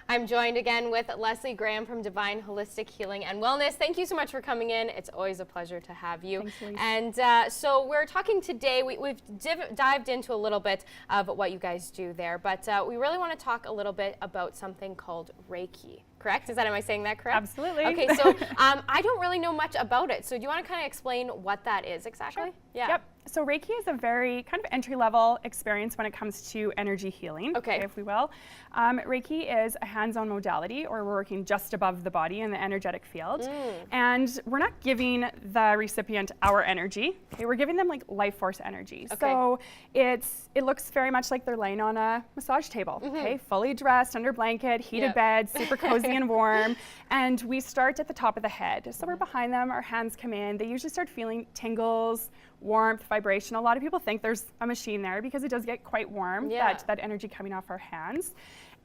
I'm joined again with Leslie Graham from Divine Holistic Healing and Wellness. Thank you so much for coming in. It's always a pleasure to have you. Thanks, Elise. And so we're talking today, we've dived into a little bit of what you guys do there, but we really want to talk a little bit about something called Reiki. Correct? Am I saying that correct? Absolutely. Okay, so I don't really know much about it. So do you want to kind of explain what that is exactly? Sure. Yeah. Yep. So Reiki is a very kind of entry-level experience when it comes to energy healing, okay, if we will. Reiki is a hands-on modality, or we're working just above the body in the energetic field. And we're not giving the recipient our energy. Okay, we're giving them like life force energy. Okay. So it looks very much like they're laying on a massage table, okay, fully dressed, under blanket, heated bed, super cozy and warm. And we start at the top of the head. So we're behind them, our hands come in. They usually start feeling tingles, warmth, vibration. A lot of people think there's a machine there because it does get quite warm, that energy coming off our hands.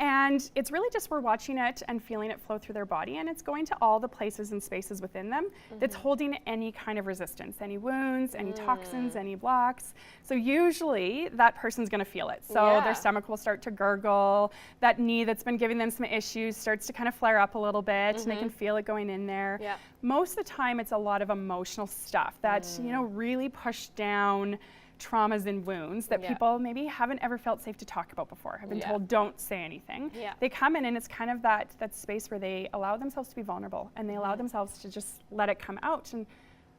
And it's really just we're watching it and feeling it flow through their body, and it's going to all the places and spaces within them that's holding any kind of resistance, any wounds, any toxins, any blocks. So usually that person's gonna feel it. So their stomach will start to gurgle, that knee that's been giving them some issues starts to kind of flare up a little bit, and they can feel it going in there. Most of the time it's a lot of emotional stuff that, you know, really push down traumas and wounds that people maybe haven't ever felt safe to talk about before, have been told don't say anything. They come in and it's kind of that space where they allow themselves to be vulnerable, and they allow themselves to just let it come out. And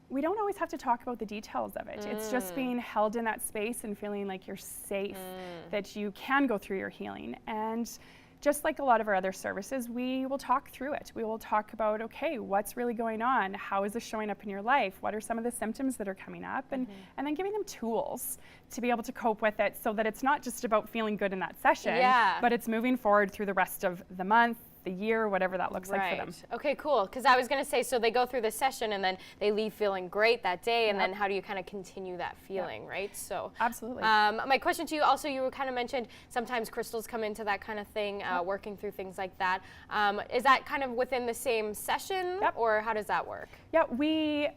we don't always have to talk about the details of it. It's just being held in that space and feeling like you're safe, that you can go through your healing. And just like a lot of our other services, we will talk through it. We will talk about, okay, what's really going on? How is this showing up in your life? What are some of the symptoms that are coming up? And then giving them tools to be able to cope with it, so that it's not just about feeling good in that session, but it's moving forward through the rest of the month, the year, whatever that looks like for them. Okay, cool. Because I was going to say, so they go through the session and then they leave feeling great that day, and then how do you kind of continue that feeling, right? So absolutely. My question to you also, you kind of mentioned sometimes crystals come into that kind of thing, working through things like that. Is that kind of within the same session, or how does that work? Yeah, we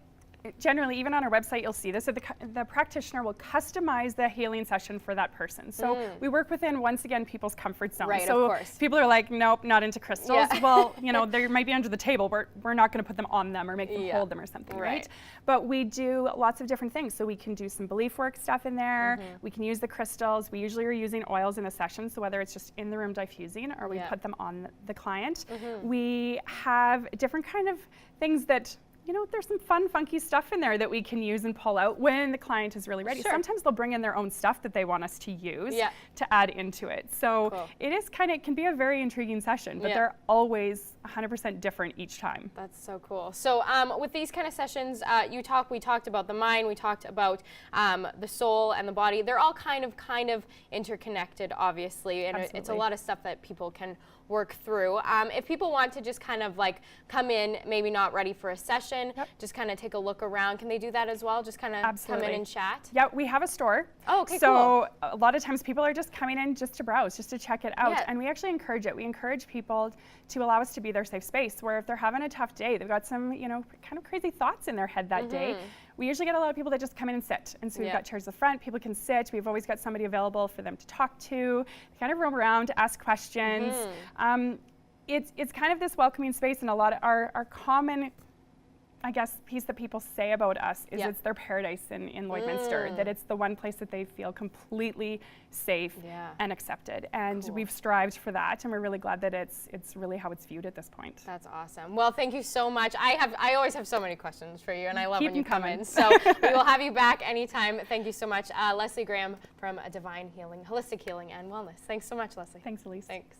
generally, even on our website, you'll see this. So the practitioner will customize the healing session for that person. So we work within, once again, people's comfort zone. Right, so of course. People are like, nope, not into crystals. Well, you know, they might be under the table. We're not going to put them on them or make them hold them or something, right? But we do lots of different things. So we can do some belief work stuff in there. We can use the crystals. We usually are using oils in the session. So whether it's just in the room diffusing or we put them on the client. We have different kind of things that, you know, there's some fun, funky stuff in there that we can use and pull out when the client is really ready. Sometimes they'll bring in their own stuff that they want us to use to add into it. So it is it can be a very intriguing session, but they're always 100% different each time. That's so cool. So with these kind of sessions, we talked about the mind, we talked about the soul and the body. They're all kind of interconnected, obviously, and it's a lot of stuff that people can work through. If people want to just kind of like come in, maybe not ready for a session, just kind of take a look around, can they do that as well? Just kind of come in and chat? Yeah, we have a store. Oh, okay, so a lot of times people are just coming in just to browse, just to check it out. And we actually encourage it. We encourage people to allow us to be their safe space, where if they're having a tough day, they've got some, you know, kind of crazy thoughts in their head that day. We usually get a lot of people that just come in and sit. And so we've got chairs at the front, people can sit. We've always got somebody available for them to talk to, kind of roam around, ask questions. It's kind of this welcoming space, and a lot of our common, I guess, piece that people say about us is it's their paradise in Lloydminster, that it's the one place that they feel completely safe and accepted. And we've strived for that, and we're really glad that it's really how it's viewed at this point. That's awesome. Well, thank you so much. I always have so many questions for you, and I love when you come in. So we will have you back anytime. Thank you so much. Leslie Graham from Divine Holistic Healing and Wellness. Thanks so much, Leslie. Thanks, Elise. Thanks.